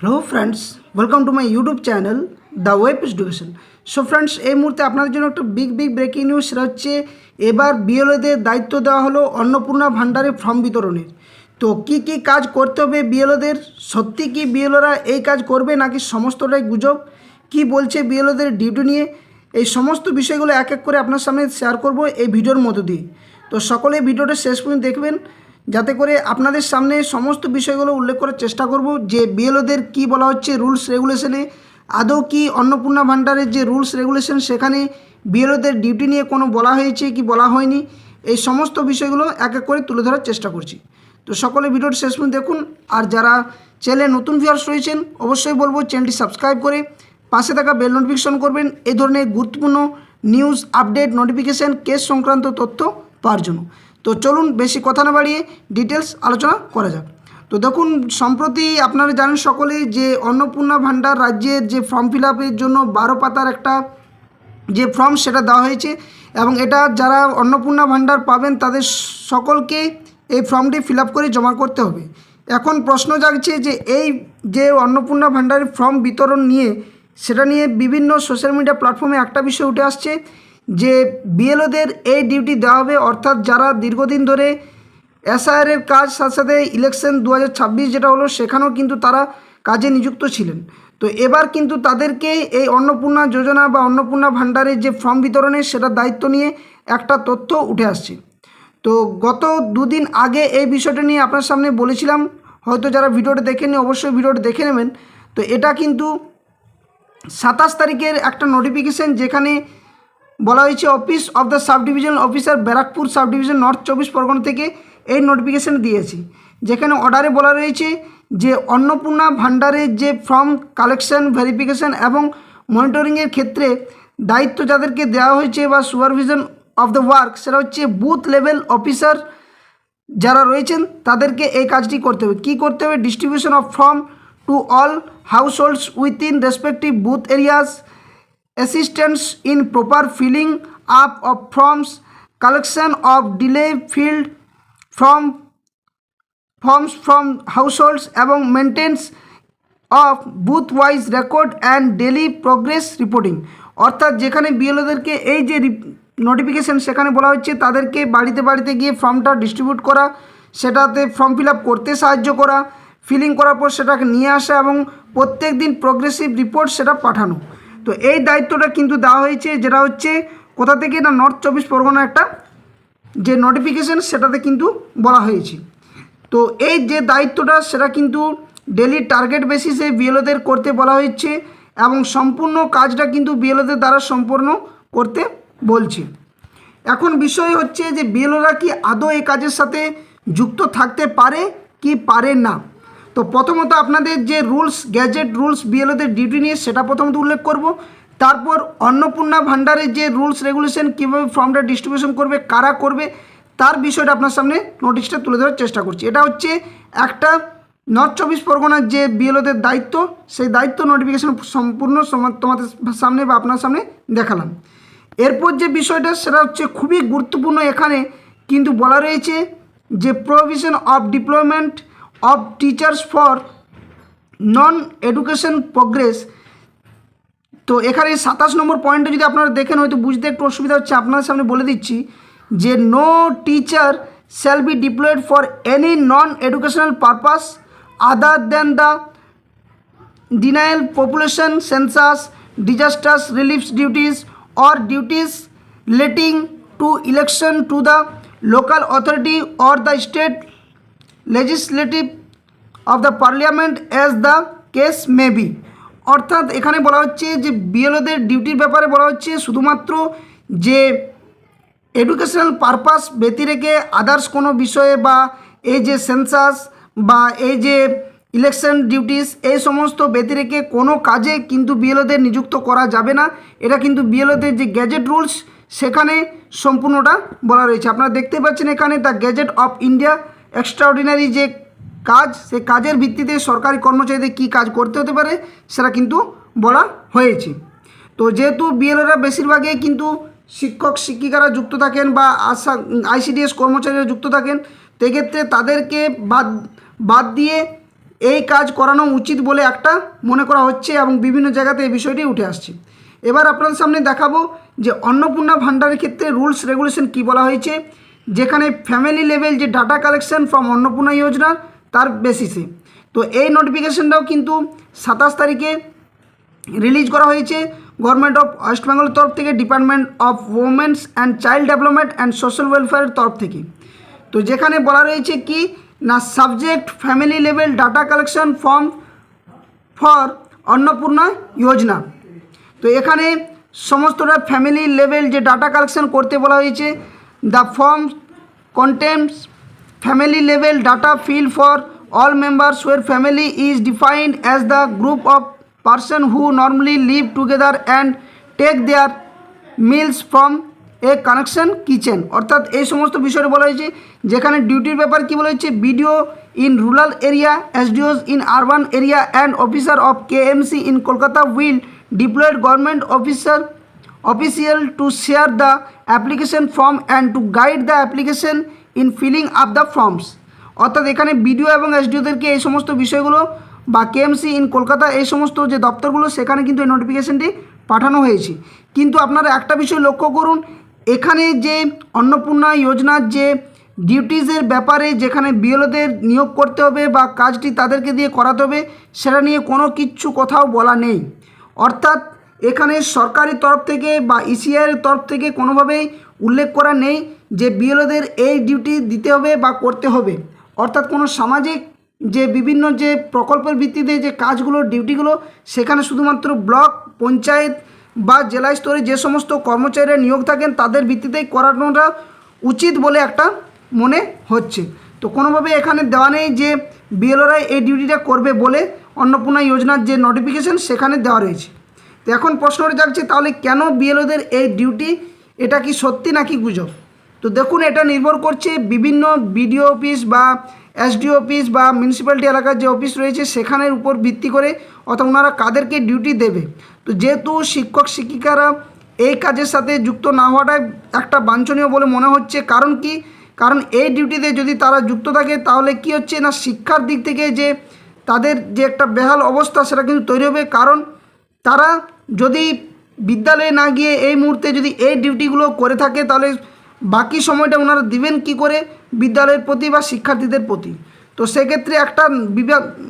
Hello friends, welcome to my YouTube channel the web education. So friends, এই মুহূর্তে আপনাদের জন্য একটা বিগ ব্রেকিং নিউজ। সেটা হচ্ছে এবার বিএলওদের দায়িত্ব দেওয়া হলো অন্নপূর্ণা ভাণ্ডারের ফর্ম বিতরণের। তো কি কি কাজ করতে হবে বিএলওদের? সত্যি কি বিএলওরা এই কাজ করবে নাকি সমস্তটাই গুজব? কি বলছে বিএলওদের ডিউটি নিয়ে? এই সমস্ত বিষয়গুলো এক এক করে আপনার সামনে শেয়ার করব এই ভিডিওর মধ্য দিয়ে। তো সকলে ভিডিওটা শেষ পর্যন্ত দেখবেন, যাতে করে আপনাদের সামনে সমস্ত বিষয়গুলো উল্লেখ করার চেষ্টা করব যে বিএলওদের কী বলা হচ্ছে রুলস রেগুলেশনে। আদৌ কি অন্নপূর্ণা ভাণ্ডারের যে রুলস রেগুলেশন সেখানে বিএলওদের ডিউটি নিয়ে কোনো বলা হয়েছে কি বলা হয়নি, এই সমস্ত বিষয়গুলো এক এক করে তুলে ধরার চেষ্টা করছি। তো সকলে ভিডিওটি শেষ পর্যন্ত দেখুন। আর যারা চ্যানেলে নতুন ভিউয়ার্স রয়েছেন অবশ্যই বলবো চ্যানেলটি সাবস্ক্রাইব করে পাশে থাকা বেল নোটিফিকেশন করবেন এই ধরনের গুরুত্বপূর্ণ নিউজ আপডেট নোটিফিকেশান কেস সংক্রান্ত তথ্য পাওয়ার জন্য। তো চলুন বেশি কথা না বাড়িয়ে ডিটেলস আলোচনা করা যাক। তো দেখুন, সম্প্রতি আপনারা জানেন সকলে যে অন্নপূর্ণা ভাণ্ডার রাজ্যের যে ফর্ম ফিল আপের জন্য 12 পাতার একটা যে ফর্ম সেটা দেওয়া হয়েছে, এবং এটা যারা অন্নপূর্ণা ভাণ্ডার পাবেন তাদের সকলকে এই ফর্মটি ফিল আপ করে জমা করতে হবে। এখন প্রশ্ন জাগছে যে এই যে অন্নপূর্ণা ভাণ্ডারের ফর্ম বিতরণ নিয়ে, সেটা নিয়ে বিভিন্ন সোশ্যাল মিডিয়া প্ল্যাটফর্মে একটা বিষয় উঠে আসছে যে বিএলওদের এই ডিউটি দেওয়া হবে, অর্থাৎ যারা দীর্ঘদিন ধরে এসআইআরের কাজ সাথে সাথে ইলেকশন 2026 যেটা হলো সেখানেও কিন্তু তারা কাজে নিযুক্ত ছিলেন। তো এবার কিন্তু তাদেরকে এই অন্নপূর্ণা যোজনা বা অন্নপূর্ণা ভাণ্ডারের যে ফর্ম বিতরণের সেটার দায়িত্ব নিয়ে একটা তথ্য উঠে আসছে। তো গত দুদিন আগে এই বিষয়টা নিয়ে আপনার সামনে বলেছিলাম, হয়তো যারা ভিডিওটা দেখেননি অবশ্যই ভিডিওটা দেখে নেবেন। তো এটা কিন্তু 27 তারিখের একটা নোটিফিকেশান, যেখানে বলা হয়েছে office of the sub divisional officer Barrackpore sub division north 24 Pargana থেকে এই নোটিফিকেশান দিয়েছি, যেখানে অর্ডারে বলা রয়েছে যে অন্নপূর্ণা ভাণ্ডারের যে ফর্ম কালেকশন, ভেরিফিকেশান এবং মনিটরিংয়ের ক্ষেত্রে দায়িত্ব যাদেরকে দেওয়া হয়েছে বা সুপারভিশন অফ দ্য ওয়ার্ক, সেটা হচ্ছে বুথ লেভেল অফিসার যারা রয়েছেন তাদেরকে এই কাজটি করতে হবে। কী করতে হবে? Distribution of form to all house holds within respective booth areas, assistance in proper filling up of forms, collection of delay filled forms from households এবং maintenance of booth wise record and daily progress reporting। অর্থাৎ যেখানে বিএলওদেরকে এই যে notification সেখানে বলা হচ্ছে তাদেরকে বাড়িতে বাড়িতে গিয়ে ফর্মটা ডিস্ট্রিবিউট করা, সেটাতে ফর্ম ফিল আপ করতে সাহায্য করা, ফিলিং করার পর সেটাকে নিয়ে আসা এবং প্রত্যেক দিন প্রোগ্রেসিভ রিপোর্ট সেটা পাঠানো। তো এই দায়িত্বটা কিন্তু দেওয়া হয়েছে, যেটা হচ্ছে কোথা থেকে না নর্থ 24 পরগনা একটা যে নোটিফিকেশান সেটাতে কিন্তু বলা হয়েছে। তো এই যে দায়িত্বটা সেটা কিন্তু ডেলি টার্গেট বেসিসে বিএলওদের করতে বলা হয়েছে, এবং সম্পূর্ণ কাজটা কিন্তু বিএলওদের দ্বারা সম্পূর্ণ করতে বলছে। এখন বিষয় হচ্ছে যে বিএলওরা কি আদৌ এই কাজের সাথে যুক্ত থাকতে পারে কি পারে না। তো প্রথমত আপনাদের যে রুলস, গ্যাজেট রুলস বিএলওদের ডিউটি নিয়ে সেটা প্রথমত উল্লেখ করব। তারপর অন্নপূর্ণা ভাণ্ডারের যে রুলস রেগুলেশন, কীভাবে ফর্মটা ডিস্ট্রিবিউশন করবে, কারা করবে, তার বিষয়টা আপনার সামনে নোটিশটা তুলে ধরার চেষ্টা করছি। এটা হচ্ছে একটা নর্থ 24 পরগনার যে বিএলওদের দায়িত্ব, সেই দায়িত্ব নোটিফিকেশন সম্পূর্ণ তোমাদের সামনে বা আপনার সামনে দেখালাম। এরপর যে বিষয়টা সেটা হচ্ছে খুবই গুরুত্বপূর্ণ। এখানে কিন্তু বলা রয়েছে যে provision of deployment of teachers for non education progress. তো এখানে 27 নম্বর পয়েন্টে যদি আপনারা দেখেন হয়তো বুঝতে একটু অসুবিধা হচ্ছে, আপনাদের সামনে বলে দিচ্ছি যে no teacher shall be deployed for any non educational purpose other than the decennial population census, disasters relief duties or duties relating to election to the local authority or the state legislative of the parliament as the case may be। অর্থাৎ এখানে বলা হচ্ছে যে বিএলওদের ডিউটির ব্যাপারে বলা হচ্ছে শুধুমাত্র যে এডুকেশনাল পারপাস ব্যতি রেখে আদার্স কোনো বিষয়ে বা এই যে সেন্সাস বা এই যে ইলেকশন ডিউটিস এই সমস্ত ব্যতি রেখে কোনো কাজে কিন্তু বিএলওদের নিযুক্ত করা যাবে না। এটা কিন্তু বিএলওদের যে গ্যাজেট রুলস সেখানে সম্পূর্ণটা বলা রয়েছে। আপনারা দেখতে পাচ্ছেন এখানে the gadget of India extraordinary যে কাজ, সেই কাজের ভিত্তিতে সরকারি কর্মচারীদের কী কাজ করতে হতে পারে সেটা কিন্তু বলা হয়েছে। তো যেহেতু বিএলওরা বেশিরভাগই কিন্তু শিক্ষক শিক্ষিকারা যুক্ত থাকেন বা আইসিডিএস কর্মচারীরা যুক্ত থাকেন, সেক্ষেত্রে তাদেরকে বাদ দিয়ে এই কাজ করানো উচিত বলে একটা মনে করা হচ্ছে এবং বিভিন্ন জায়গাতে এই বিষয়টি উঠে আসছে। এবার আপনাদের সামনে দেখাবো যে অন্নপূর্ণা ভাণ্ডারের ক্ষেত্রে রুলস রেগুলেশন কী বলা হয়েছে, যেখানে ফ্যামিলি লেভেল যে ডাটা কালেকশন ফ্রম অন্নপূর্ণা যোজনা তার বেসিসে। তো এই নোটিফিকেশনটাও কিন্তু 27 তারিখে রিলিজ করা হয়েছে গভর্নমেন্ট অফ ওয়েস্ট বেঙ্গলের তরফ থেকে, department of women's and child development and social ওয়েলফেয়ারের তরফ থেকে। তো যেখানে বলা রয়েছে কি না, subject family level data collection form for Annapurna Yojana. তো এখানে সমস্তটা ফ্যামিলি লেভেল যে ডাটা কালেকশন করতে বলা হয়েছে। The form contents family level data fill for all members where family is defined as the group of person who normally live together and take their meals from a connection kitchen। অর্থাৎ এই সমস্ত বিষয় বলা হয়েছে। যেখানে ডিউটির ব্যাপার কী বলা হয়েছে, BDO in rural area, SDOs in urban area and officer of KMC in Kolkata will deployed government official to share the application form and to guide the application in filling up the forms। অর্থাৎ এখানে BDO এবং এসডিওদেরকে এই সমস্ত বিষয়গুলো বা KMC in Kolkata এই সমস্ত যে দপ্তরগুলো সেখানে কিন্তু এই নোটিফিকেশানটি পাঠানো হয়েছে। কিন্তু আপনারা একটা বিষয় লক্ষ্য করুন, এখানে যে অন্নপূর্ণা যোজনার যে ডিউটিজের ব্যাপারে যেখানে বিএলওদের নিয়োগ করতে হবে বা কাজটি তাদেরকে দিয়ে করাতে হবে সেটা নিয়ে কোনো কিচ্ছু কথাও বলা নেই। অর্থাৎ এখানে সরকারি তরফ থেকে বা ইসিআইয়ের তরফ থেকে কোনোভাবেই উল্লেখ করা নেই যে বিএলওদের এই ডিউটি দিতে হবে বা করতে হবে। অর্থাৎ কোনো সামাজিক যে বিভিন্ন যে প্রকল্পের ভিত্তিতে যে কাজগুলো ডিউটিগুলো সেখানে শুধুমাত্র ব্লক পঞ্চায়েত বা জেলা স্তরে যে সমস্ত কর্মচারীরা নিয়োগ থাকেন তাদের ভিত্তিতেই করানোটা উচিত বলে একটা মনে হচ্ছে। তো কোনোভাবে এখানে দেওয়া নেই যে বিএলওরাই এই ডিউটিটা করবে বলে অন্নপূর্ণা যোজনার যে নোটিফিকেশান সেখানে দেওয়া রয়েছে। তো এখন প্রশ্নটা জাগছে, তাহলে কেন বিএলওদের এই ডিউটি, এটা কি সত্যি নাকি গুজব? তো দেখুন, এটা নির্ভর করছে বিভিন্ন বিডিও অফিস বা এসডিও অফিস বা মিউনিসিপ্যালিটি এলাকার যে অফিস রয়েছে সেখানের উপর ভিত্তি করে, অর্থাৎ ওনারা কাদেরকে ডিউটি দেবে। তো যেহেতু শিক্ষক শিক্ষিকারা এই কাজের সাথে যুক্ত না হওয়াটাই একটা বাঞ্ছনীয় বলে মনে হচ্ছে। কারণ কি, কারণ এই ডিউটিতে যদি তারা যুক্ত থাকে তাহলে কি হচ্ছে না, শিক্ষার দিক থেকে যে তাদের যে একটা বেহাল অবস্থা সেটা কিন্তু তৈরি হবে। কারণ তারা যদি বিদ্যালয়ে না গিয়ে এই মুহূর্তে যদি এই ডিউটিগুলো করে থাকে তাহলে বাকি সময়টা ওনারা দিবেন কি করে বিদ্যালয়ের প্রতি বা শিক্ষার্থীদের প্রতি। তো সেক্ষেত্রে একটা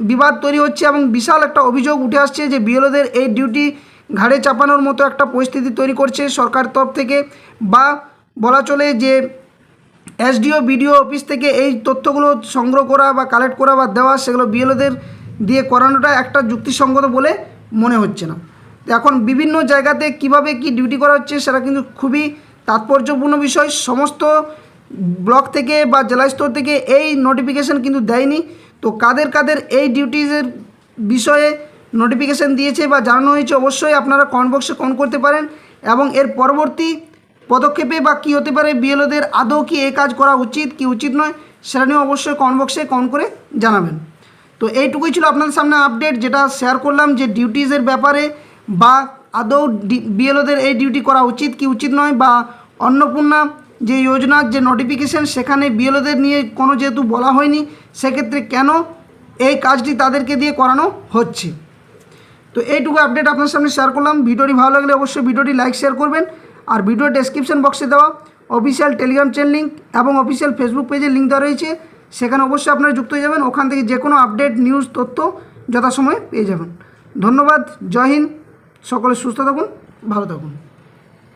বিবাদ তৈরি হচ্ছে এবং বিশাল একটা অভিযোগ উঠে আসছে যে বিএলওদের এই ডিউটি ঘাড়ে চাপানোর মতো একটা পরিস্থিতি তৈরি করছে সরকার তরফ থেকে, বা বলা চলে যে এসডিও বিডিও অফিস থেকে এই তথ্যগুলো সংগ্রহ করা বা কালেক্ট করা বা দেওয়া সেগুলো বিএলওদের দিয়ে করানোটা একটা যুক্তিসঙ্গত বলে মনে হচ্ছে না। তো এখন বিভিন্ন জায়গাতে কিভাবে কি ডিউটি করা হচ্ছে সেটা কিন্তু খুবই তাৎপর্যপূর্ণ বিষয়। সমস্ত ব্লক থেকে বা জেলা স্তর থেকে এই নোটিফিকেশান কিন্তু দেয়নি। তো কাদের কাদের এই ডিউটিজের বিষয়ে নোটিফিকেশান দিয়েছে বা জানানো হয়েছে অবশ্যই আপনারা কমেন্ট বক্সে কমেন্ট করতে পারেন, এবং এর পরবর্তী পদক্ষেপে বা কী হতে পারে, বিএলওদের আদৌ কি এই কাজ করা উচিত কি উচিত নয় সেটা নিয়ে অবশ্যই কমেন্ট বক্সে কমেন্ট করে জানাবেন। তো এইটুকুই ছিল আপনাদের সামনে আপডেট, যেটা শেয়ার করলাম যে ডিউটিজের ব্যাপারে বা আদৌ বিএলওদের এই ডিউটি করা উচিত কি উচিত নয়, বা অন্নপূর্ণা যে যোজনার যে নোটিফিকেশান সেখানে বিএলওদের নিয়ে কোনো যেহেতু বলা হয়নি সেক্ষেত্রে কেন এই কাজটি তাদেরকে দিয়ে করানো হচ্ছে। তো এইটুকু আপডেট আপনার সামনে শেয়ার করলাম। ভিডিওটি ভালো লাগলে অবশ্যই ভিডিওটি লাইক শেয়ার করবেন, আর ভিডিও ডেসক্রিপশন বক্সে দেওয়া অফিসিয়াল টেলিগ্রাম চ্যানেল লিঙ্ক এবং অফিসিয়াল ফেসবুক পেজের লিঙ্ক দেওয়া রয়েছে, সেখানে অবশ্যই আপনারা যুক্ত হয়ে যাবেন। ওখান থেকে যে কোনো আপডেট নিউজ তথ্য যথাসময়ে পেয়ে যাবেন। ধন্যবাদ, জয় হিন্দ, সকলে সুস্থ থাকুন, ভালো থাকুন।